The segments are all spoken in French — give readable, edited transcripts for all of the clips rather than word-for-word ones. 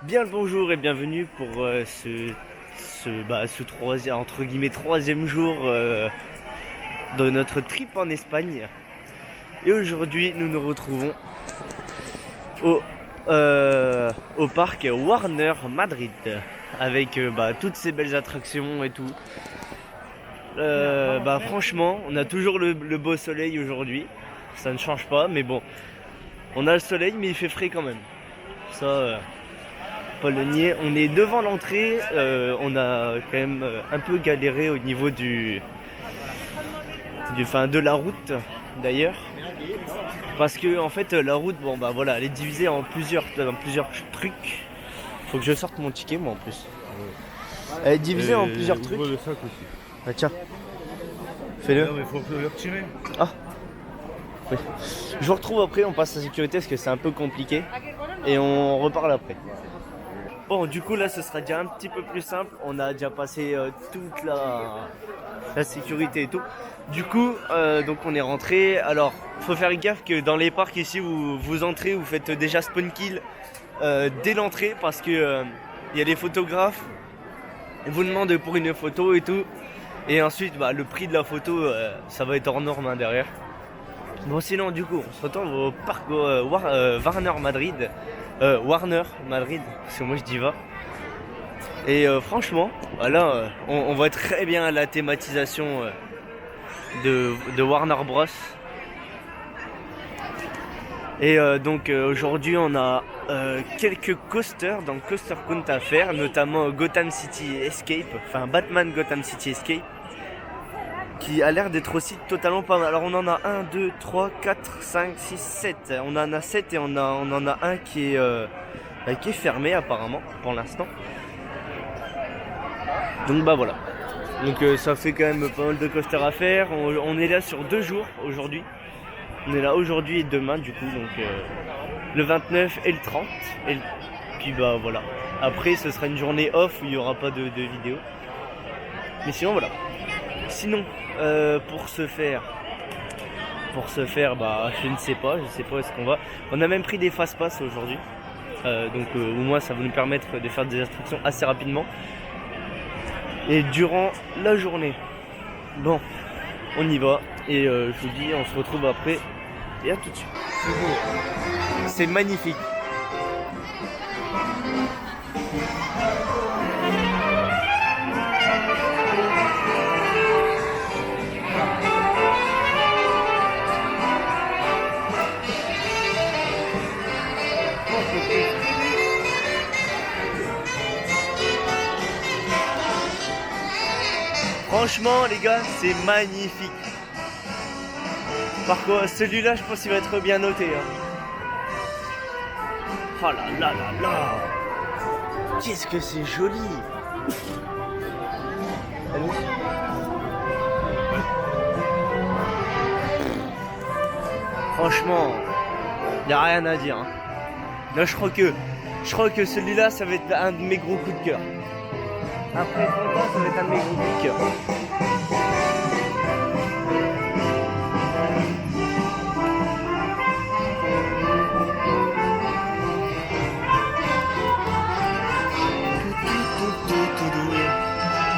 Bien le bonjour et bienvenue pour ce troisième, entre guillemets, troisième jour de notre trip en Espagne. Et aujourd'hui, nous nous retrouvons au, au parc Warner Madrid avec toutes ces belles attractions et tout. Franchement, on a toujours le beau soleil aujourd'hui. Ça ne change pas, mais bon, on a le soleil, mais il fait frais quand même. Ça. Pas le nier. On est devant l'entrée, on a quand même un peu galéré au niveau de la route d'ailleurs, parce que en fait la route, voilà, elle est divisée en plusieurs trucs. Faut que je sorte mon ticket moi en plus. Elle est divisée en plusieurs trucs. Le sac aussi. Ah tiens, fais-le. Non mais faut le retirer. Ah oui. Je vous retrouve après, on passe à la sécurité parce que c'est un peu compliqué et on reparle après. Bon, du coup là ce sera déjà un petit peu plus simple. On a déjà passé toute la sécurité et tout. Du coup, donc on est rentré. Alors, faut faire gaffe que dans les parcs ici où vous entrez, vous faites déjà spawn kill dès l'entrée parce que il y a des photographes. Ils vous demandent pour une photo et tout. Et ensuite, le prix de la photo, ça va être hors norme hein, derrière. Bon, sinon, du coup, on se retrouve au parc Warner Madrid. Warner Madrid, parce que moi je dis va. Et franchement, là, on voit très bien la thématisation de Warner Bros. Et donc aujourd'hui, on a quelques coasters dans Coaster Count à faire, notamment Gotham City Escape, enfin Batman Gotham City Escape, qui a l'air d'être aussi totalement pas mal. Alors on en a 1, 2, 3, 4, 5, 6, 7. On en a 7 et on en a un qui est fermé apparemment pour l'instant. Donc voilà. Donc ça fait quand même pas mal de coasters à faire. On est là sur 2 jours aujourd'hui. On est là aujourd'hui et demain du coup. Donc le 29 et le 30. Et puis voilà. Après ce sera une journée off où il n'y aura pas de vidéo. Mais sinon voilà. Sinon, pour ce faire, je ne sais pas où est-ce qu'on va. On a même pris des fast-pass aujourd'hui, donc au moins ça va nous permettre de faire des instructions assez rapidement et durant la journée. Bon, on y va et je vous dis, on se retrouve après et à tout de suite. C'est magnifique. Franchement les gars, c'est magnifique. Par contre, celui-là, je pense qu'il va être bien noté. Hein. Oh là là là là. Qu'est-ce que c'est joli. Franchement, il n'y a rien à dire. Hein. Là, je crois que celui-là, ça va être un de mes gros coups de cœur. Après Fontaine, ça va être un de mes gros coups de cœur.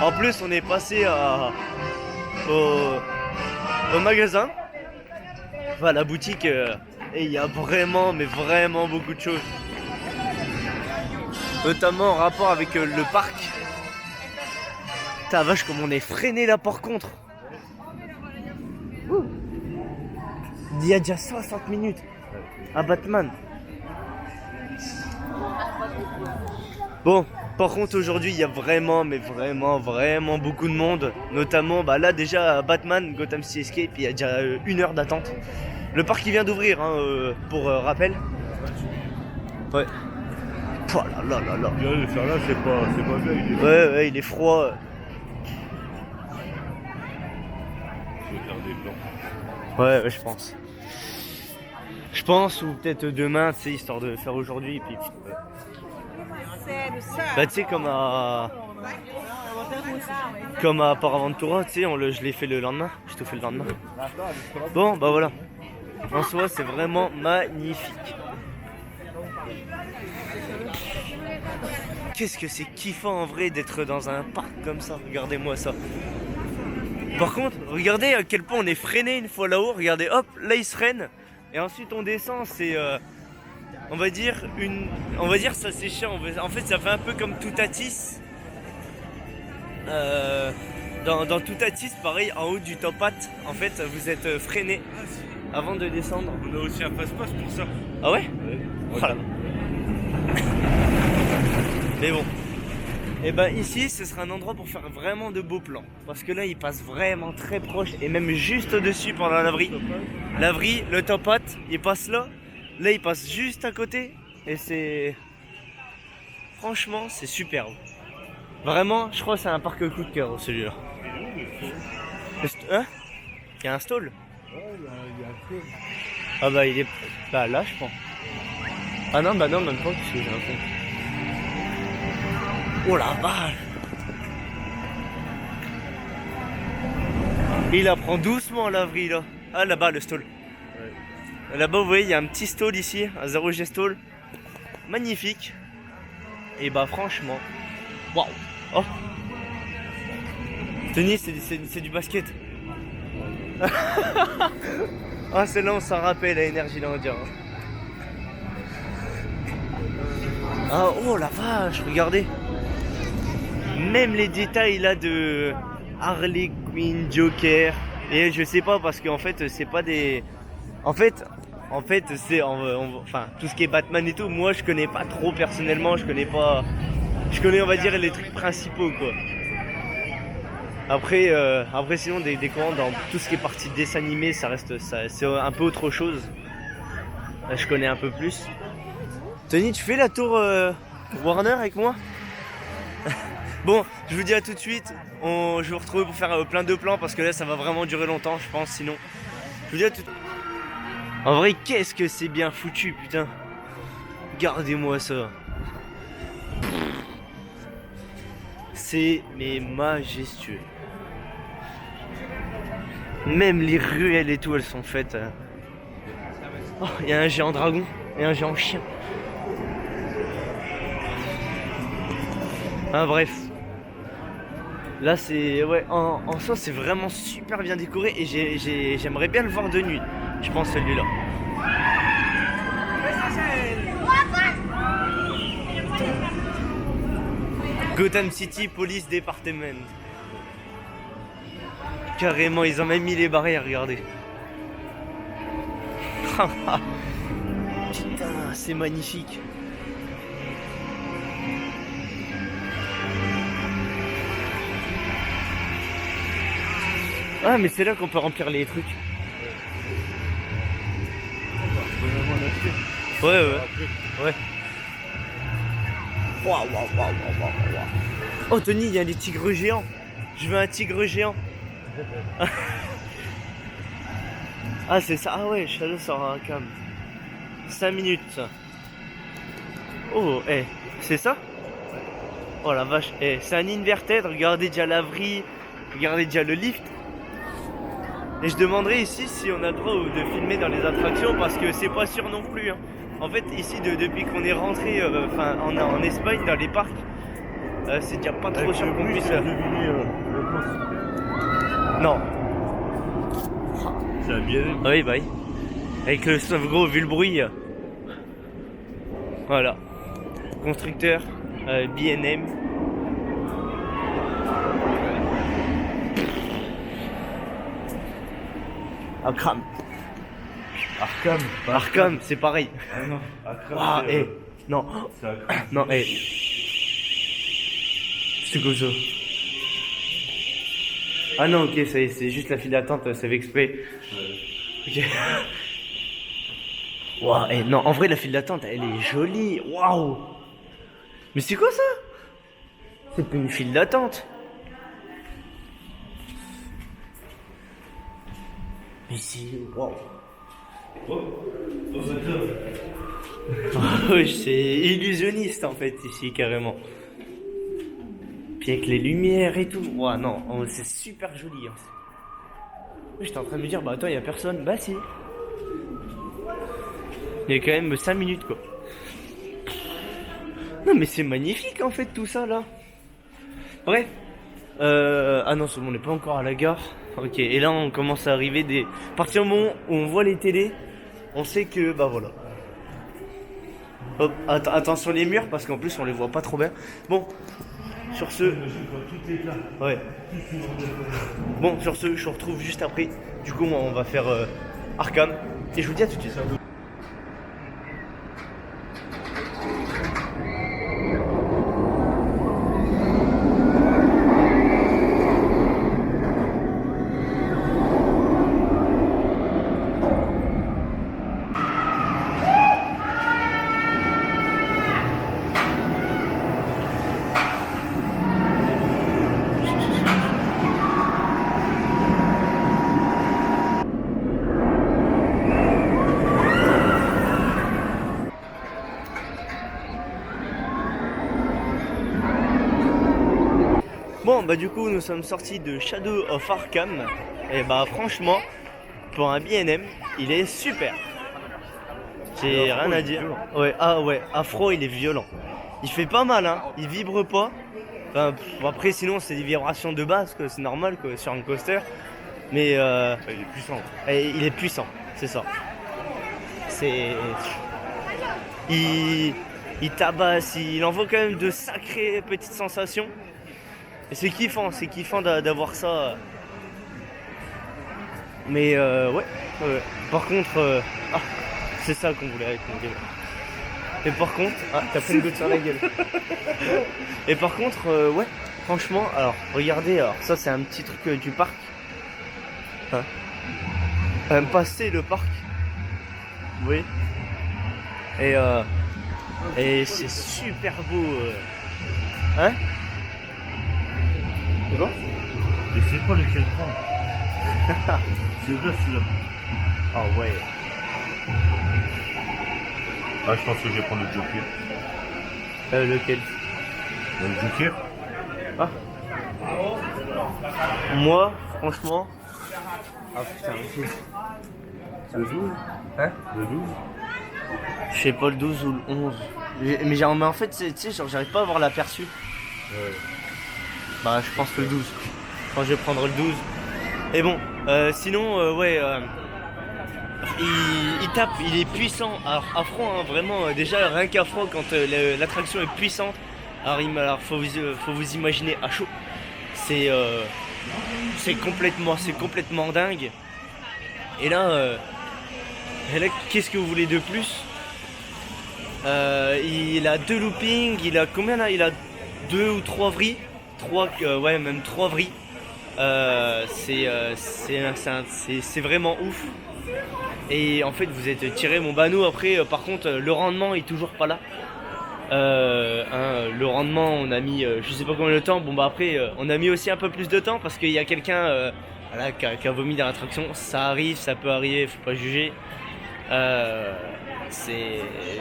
En plus, on est passé au magasin, enfin à la boutique, et il y a vraiment, mais vraiment beaucoup de choses. Notamment en rapport avec le parc. Putain, vache, comme on est freiné là par contre. Il y a déjà 60 minutes à Batman. Bon, par contre aujourd'hui il y a vraiment, mais vraiment, vraiment beaucoup de monde. Notamment là déjà à Batman Gotham City Escape, il y a déjà 1 heure d'attente. Le parc il vient d'ouvrir hein, pour rappel. Ouais. Oh là là là là. Le faire là c'est pas bien. Ouais, il est froid. Je vais faire des plans. Ouais, je pense. Je pense, ou peut-être demain, tu sais, histoire de faire aujourd'hui. Et puis, tu sais, comme à Paraventura, tu sais, je l'ai fait le lendemain. Je te fais le lendemain. Bon, voilà. En soi, c'est vraiment magnifique. Qu'est-ce que c'est kiffant en vrai d'être dans un parc comme ça. Regardez-moi ça. Par contre, regardez à quel point on est freiné une fois là-haut. Regardez, hop, là il se freine. Et ensuite on descend. C'est, on va dire ça c'est chiant. En fait, ça fait un peu comme Toutatis. Dans Toutatis, pareil, en haut du top hat, en fait, vous êtes freiné avant de descendre. On a aussi un passe-passe pour ça. Ah ouais? Ouais. Voilà. Mais bon. Et ben ici, ce sera un endroit pour faire vraiment de beaux plans. Parce que là, il passe vraiment très proche et même juste au-dessus pendant la vrille. La vrille, le top hat, il passe là. Là, il passe juste à côté. Et c'est... Franchement, c'est superbe. Vraiment, je crois que c'est un parc coup de cœur, celui-là. Hein? Il y a un stall? Ouais, il y a un stall. Ah bah il est... Bah là, je pense. Ah non, bah non, même pas, parce que j'ai un fond. Oh la vache! Il apprend doucement la vrille là. Ah là-bas le stall. Ouais. Là-bas vous voyez il y a un petit stall ici, un 0G stall. Magnifique. Et bah franchement. Waouh! Oh! Tennis c'est du basket. Ah c'est là on s'en rappelle la énergie là on dirait. Ah oh la vache, regardez. Même les détails là de Harley Quinn, Joker. Et je sais pas parce qu'en fait c'est pas des... En fait c'est... Enfin tout ce qui est Batman et tout, moi je connais pas trop personnellement, je connais pas... Je connais on va dire les trucs principaux quoi. Après sinon des commandes dans tout ce qui est partie dessin animé ça reste... c'est un peu autre chose. Là, je connais un peu plus. Tony tu fais la tour Warner avec moi? Bon, je vous dis à tout de suite, je vais vous retrouver pour faire plein de plans parce que là ça va vraiment durer longtemps je pense sinon. Je vous dis à tout de suite. En vrai qu'est-ce que c'est bien foutu putain. Regardez-moi ça. C'est mais majestueux. Même les ruelles et tout elles sont faites. Oh, il y a un géant dragon et un géant chien. Ah bref. Là c'est... Ouais, en soi c'est vraiment super bien décoré et j'aimerais bien le voir de nuit. Je pense celui-là. Gotham City Police Department. Carrément, ils ont même mis les barrières, regardez. Putain, c'est magnifique. Ah mais c'est là qu'on peut remplir les trucs. Ouais. Waouh. Oh Tony, il y a des tigres géants. Je veux un tigre géant. Ah c'est ça. Ah ouais, Shadow sort un cam. 5 minutes ça. Oh c'est ça? Oh la vache, c'est un inverted, regardez déjà la vrille, regardez déjà le lift. Et je demanderai ici si on a le droit de filmer dans les attractions parce que c'est pas sûr non plus. Hein. En fait, ici, depuis qu'on est rentré en Espagne, dans les parcs, c'est déjà pas trop sûr qu'on puisse. Non. Ça a bien aimé. Oui, bah oui. Avec le gros, vu le bruit. Voilà. Constructeur, B&M. Arkham, c'est pareil. Ah non, Ah, non. Non, c'est quoi ça? Ah non, ok, ça y est, c'est juste la file d'attente, c'est fait exprès. Ok. Waouh, non, en vrai, la file d'attente, elle est jolie. Waouh. Mais c'est quoi ça? C'est pas une file d'attente. Mais c'est... Waouh. Oui, c'est illusionniste en fait ici carrément. Puis avec les lumières et tout. Ouah non, c'est super joli. Hein. J'étais en train de me dire, bah attends, il y a personne. Bah si. Il y a quand même 5 minutes quoi. Non mais c'est magnifique en fait tout ça là. Bref. Ah non, on n'est pas encore à la gare. Ok, et là on commence à arriver des... À partir du moment où on voit les télés, on sait que bah voilà. Hop, attention les murs parce qu'en plus on les voit pas trop bien. Bon, sur ce... Ouais. Bon, sur ce, je vous retrouve juste après. Du coup, on va faire Arkham. Et je vous dis à tout de suite. Bon bah du coup nous sommes sortis de Shadow of Arkham. Et bah franchement pour un B&M il est super. J'ai rien à dire. Ouais, ah ouais, Afro il est violent. Il fait pas mal hein, il vibre pas. Enfin, après sinon c'est des vibrations de base que c'est normal quoi, sur un coaster. Mais il est puissant. il est puissant, c'est ça. C'est... Il tabasse, il envoie quand même de sacrées petites sensations. Et c'est kiffant d'avoir ça. Mais ouais. Par contre, ah, c'est ça qu'on voulait raconter. Et par contre, ah, t'as pris une goutte sur la gueule. Et par contre, ouais, franchement, alors regardez, alors ça c'est un petit truc du parc. Hein. Passer le parc. Oui. Et c'est super beau. Hein? C'est quoi? Je sais pas lequel prendre. C'est là celui-là. Ah ouais. Ah, je pense que je vais prendre le Joker. Lequel? Le Joker? Ah. Moi, franchement. Ah putain, ok. Le 12? Hein? Le 12? Je sais pas le 12 ou le 11. Mais genre, mais en fait, tu sais, genre, j'arrive pas à avoir l'aperçu. Ouais. Bah, je pense que le 12. Quand je vais prendre le 12. Et bon, sinon, ouais. Il tape, il est puissant. Alors, Afro, hein, vraiment, déjà, rien qu'Afro, quand l'attraction est puissante. Alors, faut vous imaginer à chaud. C'est complètement dingue. Et là, qu'est-ce que vous voulez de plus? Il a 2 loopings, il a combien là? Il a 2 ou 3 vrilles. 3, ouais, même 3 vrilles. C'est vraiment ouf. Et en fait, vous êtes tiré mon banou. Après, par contre, le rendement est toujours pas là. Le rendement, on a mis je sais pas combien de temps. Bon, bah après, on a mis aussi un peu plus de temps parce qu'il y a quelqu'un voilà, qui a vomi dans l'attraction. Ça arrive, ça peut arriver, faut pas juger.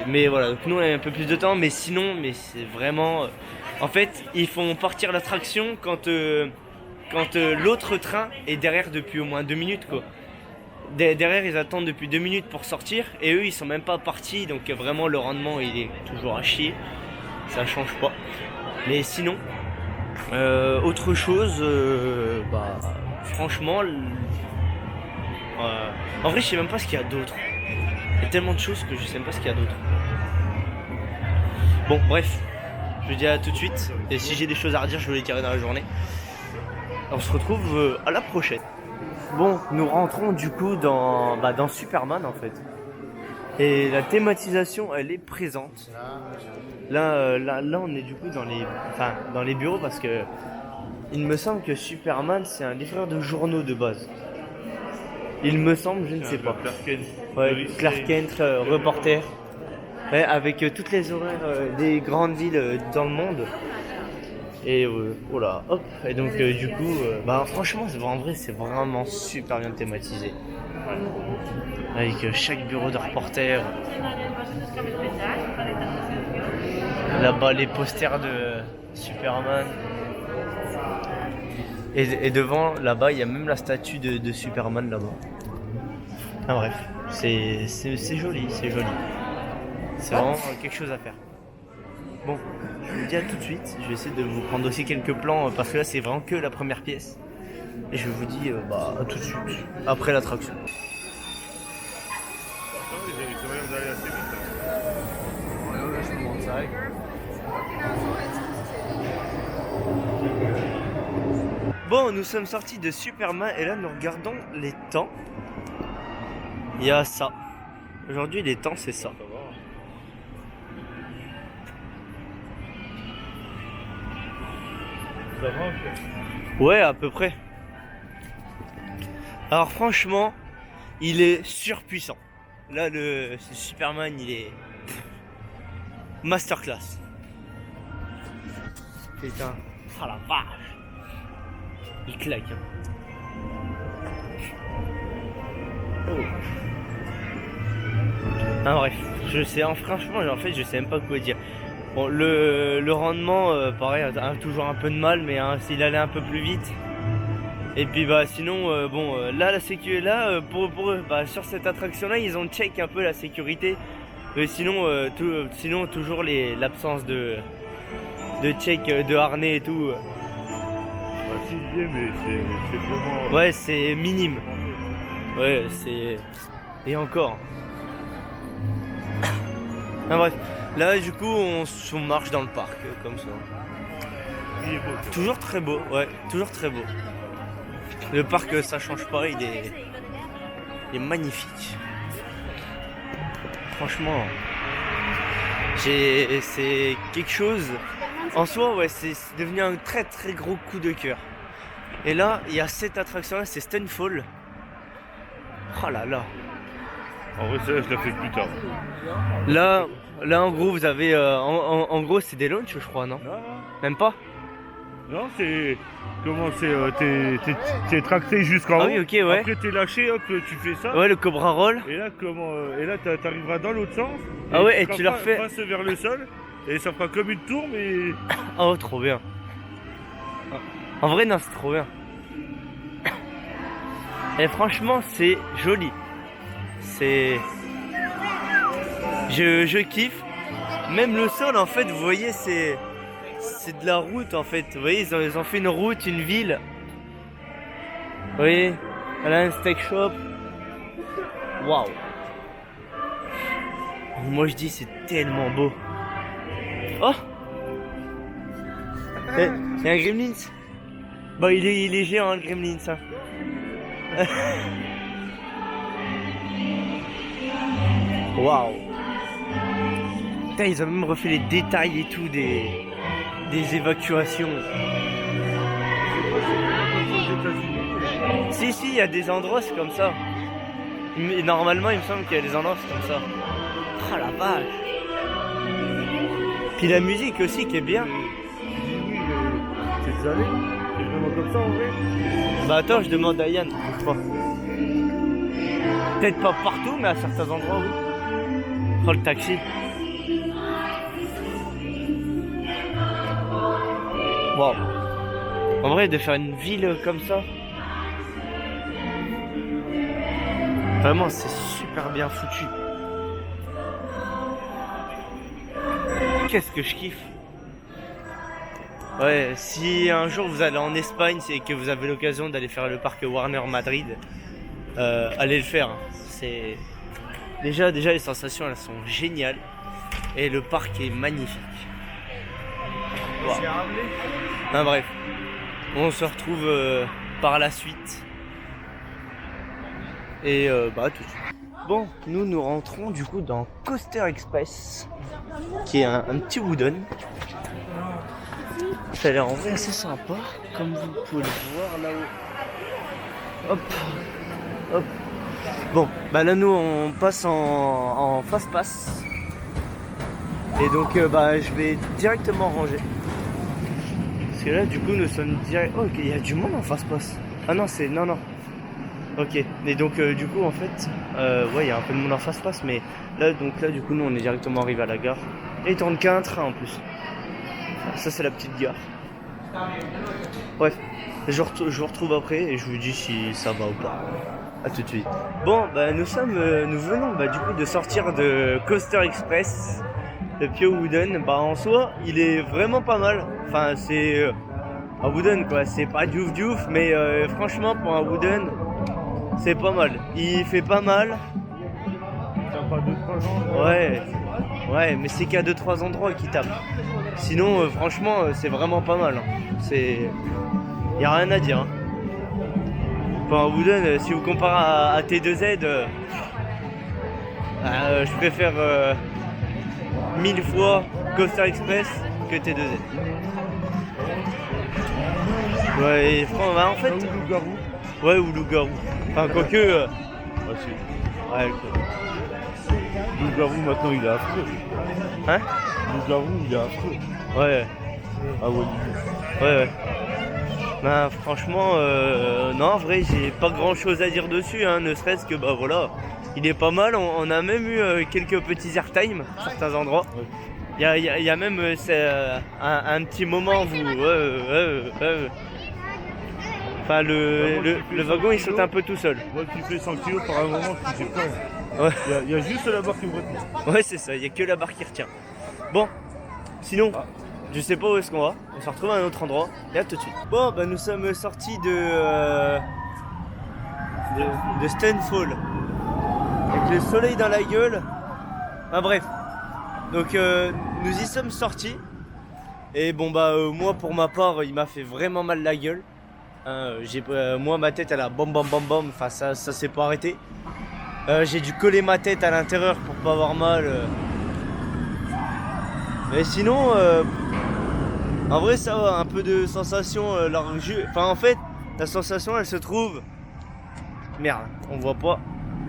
Mais voilà, donc nous on a un peu plus de temps, mais sinon, mais c'est vraiment. En fait, ils font partir l'attraction quand l'autre train est derrière depuis au moins 2 minutes quoi. Derrière ils attendent depuis 2 minutes pour sortir et eux ils sont même pas partis, donc vraiment le rendement il est toujours à chier, ça change pas. Mais sinon, autre chose, bah franchement, en vrai je sais même pas ce qu'il y a d'autre. Il y a tellement de choses que je sais même pas ce qu'il y a d'autre. Bon bref, je vous dis à tout de suite. Et si j'ai des choses à redire, je vais les tirer dans la journée. On se retrouve à la prochaine. Bon, nous rentrons du coup dans Superman en fait. Et la thématisation, elle est présente. Là, on est du coup dans les bureaux parce que il me semble que Superman, c'est un livreur de journaux de base. Il me semble, je ne sais pas. Clark Kent. Ouais, Clark Kent, reporter. Ouais, avec toutes les horaires des grandes villes dans le monde. Et voilà, hop. Et donc du coup, bah franchement, en vrai, c'est vraiment super bien thématisé. Avec chaque bureau de reporter. Là-bas, les posters de Superman. Et devant, là-bas, il y a même la statue de Superman là-bas. Ah bref, c'est joli, c'est joli. C'est vraiment quelque chose à faire. Bon, je vous dis à tout de suite. Je vais essayer de vous prendre aussi quelques plans parce que là c'est vraiment que la première pièce. Et je vous dis bah à tout de suite, après l'attraction. Bon, nous sommes sortis de Superman et là nous regardons les temps. Il y a ça. Aujourd'hui les temps c'est ça. Ça va, Ouais, à peu près. Alors franchement, il est surpuissant. Là, ce Superman, il est masterclass. Putain, oh la vache. Il claque. Oh. Ah bref, je sais, franchement, en fait, je sais même pas quoi dire. Bon, le rendement, pareil, a toujours un peu de mal, mais hein, s'il allait un peu plus vite. Et puis bah sinon, bon, là la sécurité, là, bah, sur cette attraction-là, ils ont check un peu la sécurité. Sinon, sinon toujours l'absence de check de harnais et tout. Bah, si, mais c'est vraiment. Ouais, c'est minime. Ouais, c'est. Et encore. Ah, bref. Là, du coup, on marche dans le parc, comme ça. Il est beau. Toujours très beau, ouais, toujours très beau. Le parc, ça change pas, il est magnifique. Franchement, c'est quelque chose. En soi, ouais, c'est devenu un très très gros coup de cœur. Et là, il y a cette attraction-là, c'est Stunfall. Oh là là. En vrai, ça, je l'ai fait plus tard. Là, en gros, vous avez, en gros, c'est des launches, je crois, non? Non, Même pas? non, c'est. Comment c'est. T'es tracté jusqu'en haut. Ah oui, ok, ouais. Après, t'es lâché, hop, tu fais ça. Ouais, le Cobra Roll. Et là, et là, t'arriveras dans l'autre sens. Ah ouais, et tu tu leur fais. Face vers le sol. Et ça fera comme une tour, mais. Oh, trop bien. En vrai, non, c'est trop bien. Et franchement, c'est joli. C'est. Je kiffe. Même le sol, en fait, vous voyez, c'est de la route, en fait. Vous voyez, ils ont fait une route, une ville. Vous voyez, là, un steak shop. Waouh. Moi, je dis, c'est tellement beau. Oh. Il y a un Gremlins. Bah, il est géant, le Gremlins. Hein. Waouh. Putain, ils ont même refait les détails et tout des évacuations. Si, il y a des endroits c'est comme ça. Mais normalement, il me semble qu'il y a des endroits c'est comme ça. Oh la vache. Puis la musique aussi qui est bien. Oui, c'est déjà allé. C'est vraiment comme ça en vrai. Bah attends, je demande à Yann, je crois. Peut-être pas partout, mais à certains endroits, oui. Oh, le taxi. Wow. En vrai, de faire une ville comme ça, vraiment, c'est super bien foutu. Qu'est-ce que je kiffe. Ouais, si un jour vous allez en Espagne et que vous avez l'occasion d'aller faire le parc Warner Madrid, allez le faire. C'est déjà les sensations elles sont géniales et le parc est magnifique. Wow. Ah, bref, on se retrouve par la suite et bah tout de suite. Bon, nous rentrons du coup dans Coaster Express, qui est un petit wooden. Ça a l'air en vrai assez sympa, comme vous pouvez le voir là-haut. Hop, hop. Bon, bah là nous on passe en fast pass. Et donc bah je vais directement ranger. Parce que là du coup nous sommes direct. Oh, ok, il y a du monde en fast pass. Ah non, c'est. Non. Ok, et donc du coup en fait, ouais il y a un peu de monde en fast pass, mais là du coup nous on est directement arrivé à la gare. Et il tourne qu'un train en plus. Ça c'est la petite gare. Bref, je vous retrouve après et je vous dis si ça va ou pas. A tout de suite. Bon, bah nous venons bah, du coup de sortir de Coaster Express. le Pio Wooden, bah en soi, il est vraiment pas mal. Enfin, c'est un Wooden quoi, c'est pas diouf diouf, mais franchement, pour un Wooden, c'est pas mal. Il fait pas mal. T'as pas 2-3 ans? Ouais, ouais, mais c'est qu'à 2-3 endroits qui tape. Sinon, franchement, c'est vraiment pas mal. Hein. C'est. Y a rien à dire. Hein. Pour un Wooden, si vous comparez à T2Z, je préfère 1000 fois Coaster Express que T2Z. Ouais, et bah, en fait. Ou loup-garou? Ouais, ou loup-garou. Enfin, quoique. Ah si. Ouais, Loup-garou maintenant il est affreux. Hein? Loup-garou il est affreux. Ouais. Ah ouais. Ouais. Ben franchement, non, en vrai, j'ai pas grand chose à dire dessus, hein, ne serait-ce que, bah voilà, il est pas mal, on a même eu quelques petits airtime à certains endroits. Ouais. Il y a même un petit moment où, enfin, le wagon il saute un peu tout seul. Moi qui fais 100 kilos par un moment, je sais pas. Ouais, Il y a juste la barre qui me retient. ouais c'est ça, il y a que la barre qui retient. Bon, sinon, je sais pas où est-ce qu'on va, on se retrouve à un autre endroit, et à tout de suite. Bon, bah nous sommes sortis de Stanfall, avec le soleil dans la gueule. Enfin bref, donc nous y sommes sortis, et bon bah moi pour ma part, il m'a fait vraiment mal la gueule. Moi ma tête elle a bam bam bam bam, enfin ça s'est pas arrêté. J'ai dû coller ma tête à l'intérieur pour pas avoir mal. Mais sinon, en vrai ça va, un peu de sensation. Enfin en fait, la sensation elle se trouve... Merde, on voit pas.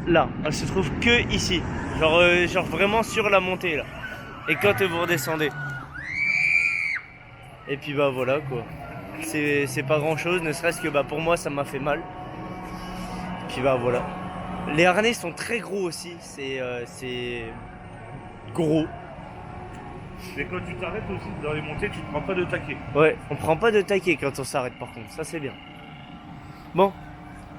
Là, elle se trouve que ici. Genre vraiment sur la montée là. Et quand vous redescendez. Et puis bah voilà quoi. C'est pas grand chose, ne serait-ce que bah pour moi ça m'a fait mal. Et puis bah voilà. Les harnais sont très gros aussi, c'est gros. Et quand tu t'arrêtes aussi dans les montées, tu te prends pas de taquet. Ouais, on prend pas de taquet quand on s'arrête par contre, ça c'est bien. Bon,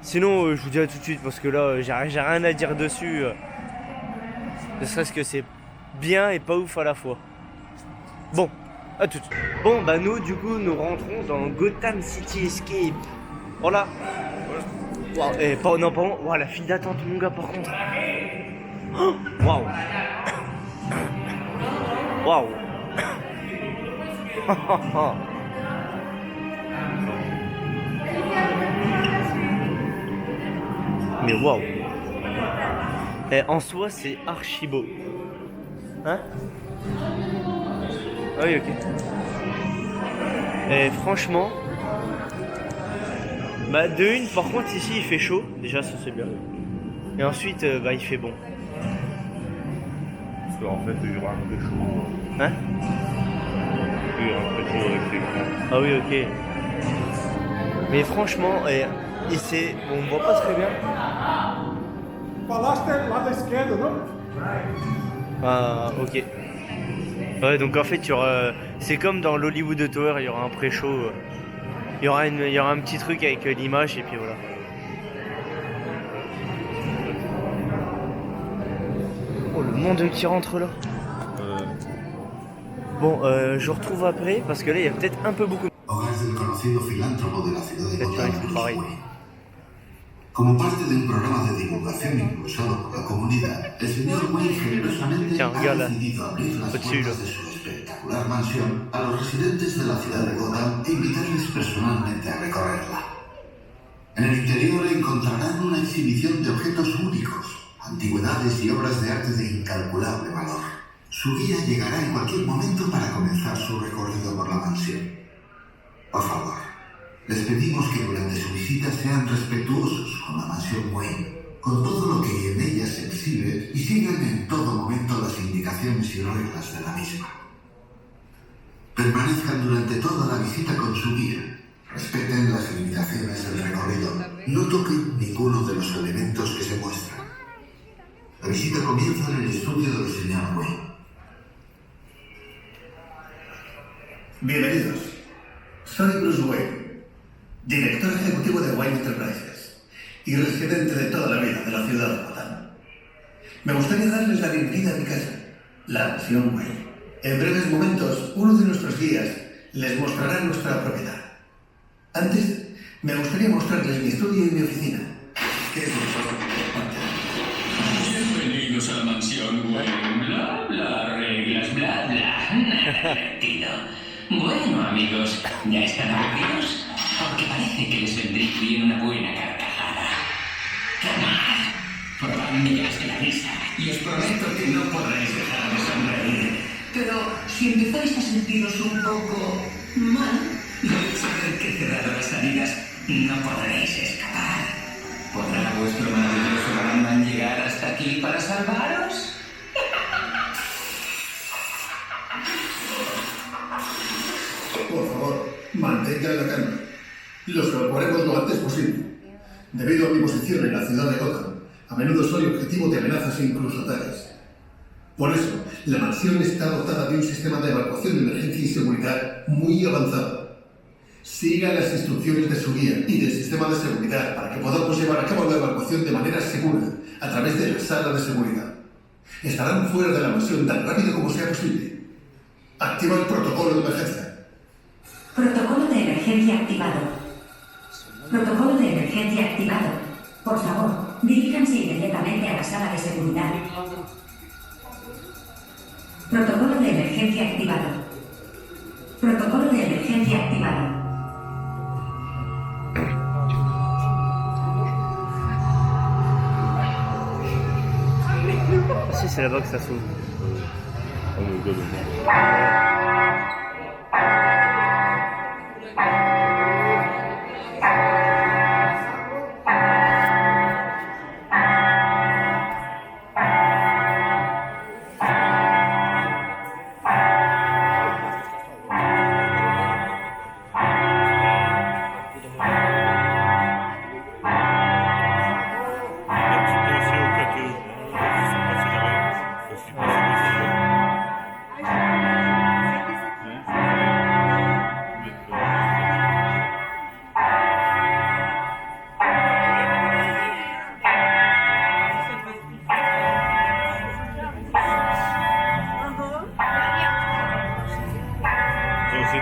sinon je vous dis à tout de suite parce que là j'ai rien à dire dessus. Ne serait-ce que c'est bien et pas ouf à la fois. Bon, à tout de suite. Bon bah nous du coup nous rentrons dans Gotham City Escape. Voilà. Wow, non pardon, wow, la file d'attente mon gars par contre. Oh, waouh. Waouh. Mais waouh. En soi c'est archi beau. Hein? Ah oui ok. Et franchement. Bah de une, par contre ici il fait chaud, déjà ça c'est bien. Et ensuite bah il fait bon. Parce qu'en fait il y aura un peu chaud. Hein? Il y aura un peu chaud avec les gens. Ah oui ok. Mais franchement, et c'est. Bon, on voit pas très bien. Falaste lado esquerdo, non? Ah ok. Ouais donc en fait il y aura. C'est comme dans l'Hollywood Tower, il y aura un pré-show. Il y aura un petit truc avec l'image et puis voilà. Oh le monde qui rentre là. Bon, je vous retrouve après parce que là il y a peut-être un peu beaucoup. Hogar del conocido filántropo de la ciudad de Peut-être Gotham, qu'il Bruce pareil. Wayne. Como parte de un programa de divulgación impulsado por la comunidad, el señor Wayne generosamente Tiens, ha regarde là. decidido abrir las Au-dessus, puertas là. de su espectacular mansión a los residentes de la ciudad de Gotham e invitarles personalmente a recorrerla. En el interior encontrarán una exhibición de objetos únicos, antigüedades y obras de arte de incalculable valor. Su guía llegará en cualquier momento para comenzar su recorrido por la mansión. Por favor, les pedimos que durante su visita sean respetuosos con la mansión Wayne, con todo lo que en ella se exhibe y sigan en todo momento las indicaciones y reglas de la misma. Permanezcan durante toda la visita con su guía. Respeten las limitaciones del recorrido. No toquen ninguno de los elementos que se muestran. La visita comienza en el estudio del señor Wayne. Bienvenidos. Soy Bruce Wayne, director ejecutivo de Wayne Enterprises y residente de toda la vida de la ciudad de Gotham. Me gustaría darles la bienvenida a mi casa, la mansión Wayne. En breves momentos, uno de nuestros guías les mostrará nuestra propiedad. Antes, me gustaría mostrarles mi estudio y mi oficina. ¿Qué es Bienvenidos a la mansión Wayne. Bla, bla, reglas, bla, bla. Divertido. Bueno, amigos, ¿ya están aburridos? Porque parece que les vendría bien una buena carcajada. ¡Tomad! Probad migas de la risa y os prometo que no podréis dejar de sonreír. Pero si empezáis a sentiros un poco mal, debéis saber que cerrado las salidas no podréis escapar. ¿Podrá vuestro maravilloso Batman llegar hasta aquí para salvaros? Por favor, mantengan la calma. Los evacuaremos lo antes posible. Debido a mi posición en la ciudad de Gotham, a menudo soy objetivo de amenazas e incluso ataques. Por eso, la mansión está dotada de un sistema de evacuación de emergencia y seguridad muy avanzado. Siga las instrucciones de su guía y del sistema de seguridad para que podamos llevar a cabo la evacuación de manera segura a través de la sala de seguridad. Estarán fuera de la mansión tan rápido como sea posible. Activa el protocolo de emergencia. Protocolo de emergencia activado. Protocolo de emergencia activado. Por favor, diríjanse inmediatamente a la sala de seguridad. Protocolo de emergencia activado. Protocolo de emergencia activado. Ah si, c'est là-bas que ça s'ouvre.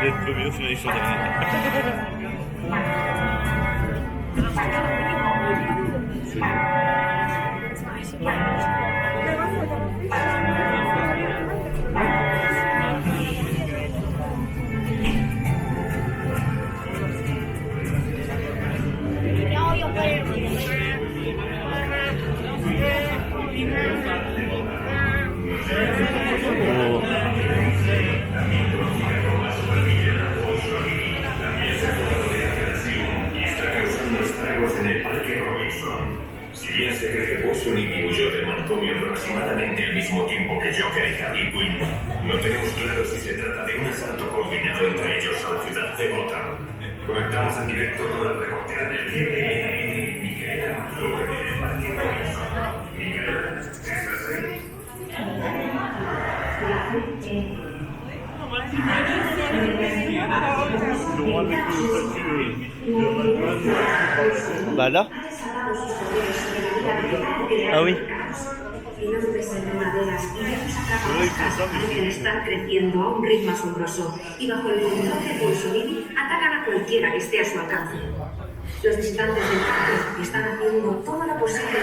D'être premier sur les choses. Si bien se cree que Watson y huyó del manicomio aproximadamente al mismo tiempo que Joker y Harley Quinn, no tenemos claro si se trata de un asalto coordinado entre ellos a la ciudad de Gotham. Conectamos en directo con la reportera del FBI, Micaela Flores, del Parque Robinson. Micaela, ¿estás ahí? Bah là. Ah oui. Están creciendo a un ritmo asombroso y bajo el control de Bolsonaro atacan a cualquiera que esté a su alcance. Los visitantes del parque están haciendo todo lo posible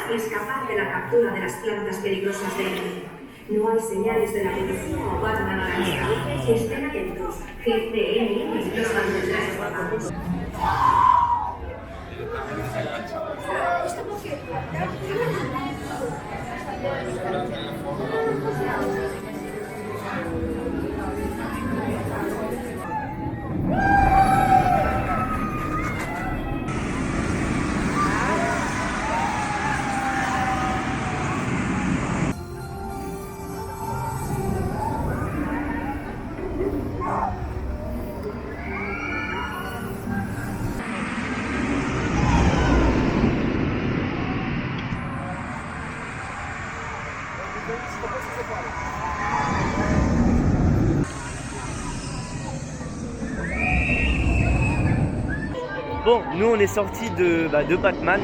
para escapar de la captura de las plantas peligrosas de él. No hay señales de la policía o Batman a la vista. Estén atentos. GCM los mantendrá informados. Bon, nous on est sorti de Batman,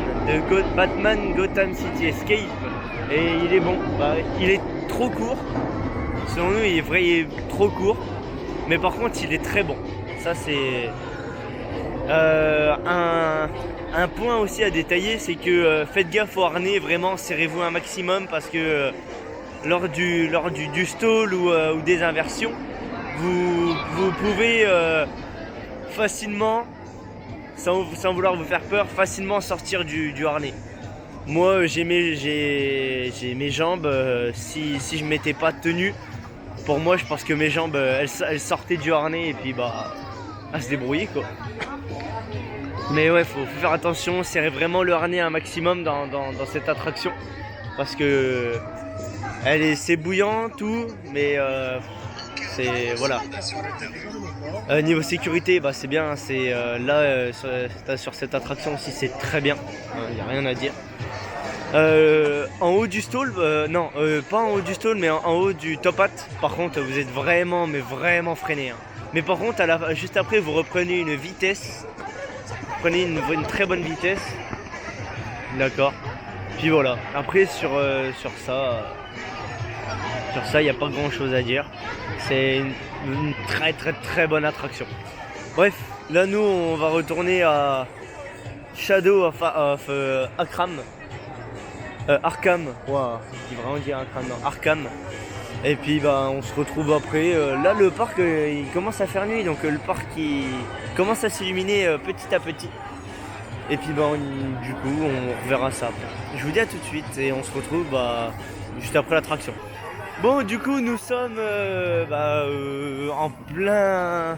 Batman Gotham City Escape, et il est bon, il est trop court, selon nous, il est trop court. Mais par contre, il est très bon. Ça, c'est un point aussi à détailler, c'est que faites gaffe au harnais, vraiment, serrez-vous un maximum parce que lors du stall ou des inversions, vous pouvez facilement, sans vouloir vous faire peur, facilement sortir du harnais. Moi, j'ai mes jambes, si je m'étais pas tenu, pour moi, je pense que mes jambes, elles sortaient du harnais et puis bah, à se débrouiller quoi. Mais ouais, faut faire attention, serrez vraiment le harnais un maximum dans cette attraction parce que c'est bouillant tout, mais c'est voilà. Niveau sécurité, bah c'est bien, c'est là sur cette attraction aussi c'est très bien, y a rien à dire. En haut du stall, non, pas en haut du stall, mais en haut du top hat. Par contre, vous êtes vraiment, mais vraiment freiné. Hein. Mais par contre, juste après, vous reprenez une vitesse. Vous prenez une très bonne vitesse. D'accord. Puis voilà. Après, sur ça, il n'y a pas grand chose à dire. C'est une très, très, très bonne attraction. Bref, là, nous, on va retourner à Shadow of Arkham. Arkham, wow, j'ai vraiment dit Arkham, non, Arkham. Et puis bah on se retrouve après. Là le parc il commence à faire nuit, donc le parc il commence à s'illuminer petit à petit. Et puis bah du coup on reverra ça après. Je vous dis à tout de suite et on se retrouve bah, juste après l'attraction. Bon du coup nous sommes en plein...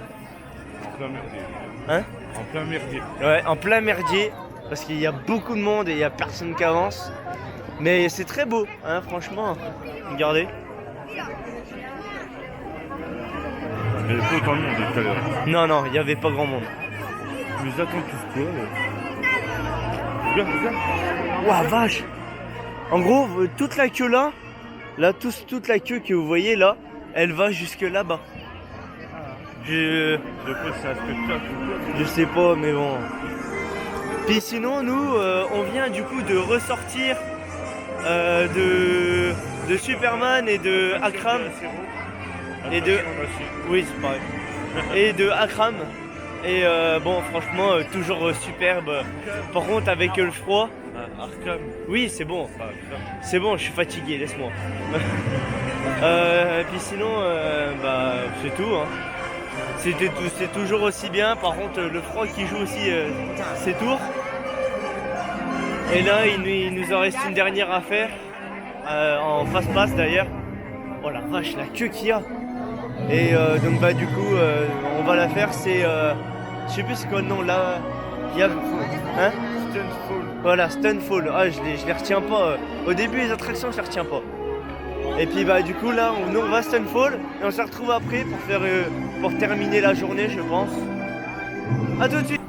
merdier. Hein? En plein merdier. Ouais, en plein merdier. Parce qu'il y a beaucoup de monde et il n'y a personne qui avance. Mais c'est très beau, hein, franchement. Regardez. Il n'y avait pas autant de monde tout à l'heure. Non, il n'y avait pas grand monde. Mais ils attendent tous quoi là? Regarde. Ouah, vache. En gros, toute la queue là, toute la queue que vous voyez là, elle va jusque là-bas. De quoi c'est un spectacle? Je sais pas, mais bon. Puis sinon, nous, on vient du coup de ressortir de Superman et de Akram. Et de... Oui, c'est pareil. Et de Akram. Et bon, franchement, toujours superbe. Par contre, avec le froid... Arkham. Oui, c'est bon. C'est bon, je suis fatigué, laisse-moi. Puis sinon, bah, c'est tout. Hein. C'est toujours aussi bien. Par contre, le froid qui joue aussi, c'est tour. Et là, il nous en reste une dernière à faire. En face-pass d'ailleurs. Oh la vache, la queue qu'il y a. Et donc bah du coup, on va la faire. C'est... je sais plus c'est quoi le nom là. Il y a... Hein? Stunfall. Voilà, Stunfall. Ah, je les retiens pas. Au début, les attractions, je les retiens pas. Et puis bah du coup là, on va à Stunfall et on se retrouve après pour terminer la journée, je pense. A tout de suite.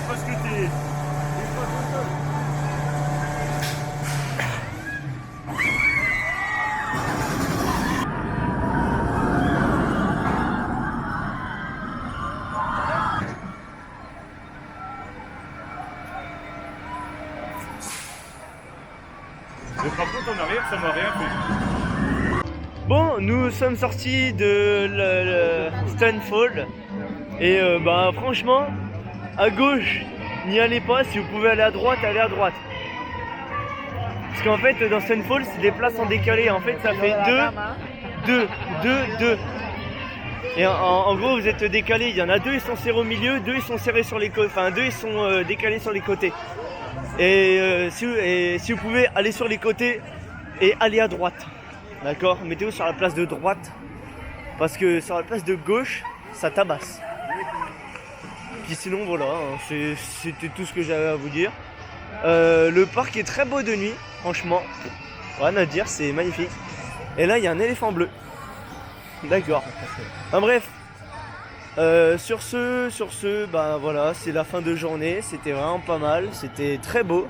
Parce que t'es... Mais par contre, en arrière, ça m'a rien fait. Bon, nous sommes sortis de le Stunfall. Et bah franchement, à gauche, n'y allez pas. Si vous pouvez aller à droite, allez à droite. Parce qu'en fait, dans Stunfall, c'est des places en décalé. En fait, ça fait 2. Et en gros, vous êtes décalé. Il y en a 2, ils sont serrés au milieu, 2 ils sont serrés sur les côtés. Enfin, 2 ils sont décalés sur les côtés. Et si vous pouvez aller sur les côtés et aller à droite, d'accord, mettez-vous sur la place de droite parce que sur la place de gauche, ça tabasse. Puis sinon, voilà, hein, c'était tout ce que j'avais à vous dire. Le parc est très beau de nuit, franchement. Rien à dire, c'est magnifique. Et là, il y a un éléphant bleu. D'accord. Enfin, bref. Sur ce, bah voilà, c'est la fin de journée. C'était vraiment pas mal. C'était très beau.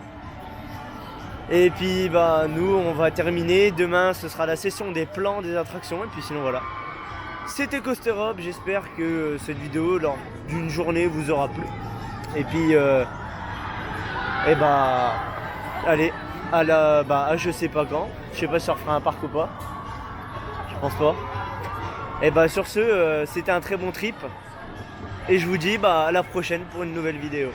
Et puis, bah nous, on va terminer. Demain, ce sera la session des plans, des attractions. Et puis sinon, voilà. C'était Coaster Hop. J'espère que cette vidéo, lors d'une journée, vous aura plu. Et puis, et bah, allez, à je sais pas quand. Je sais pas si on refera un parc ou pas. Je pense pas. Et bah sur ce, c'était un très bon trip. Et je vous dis bah à la prochaine pour une nouvelle vidéo.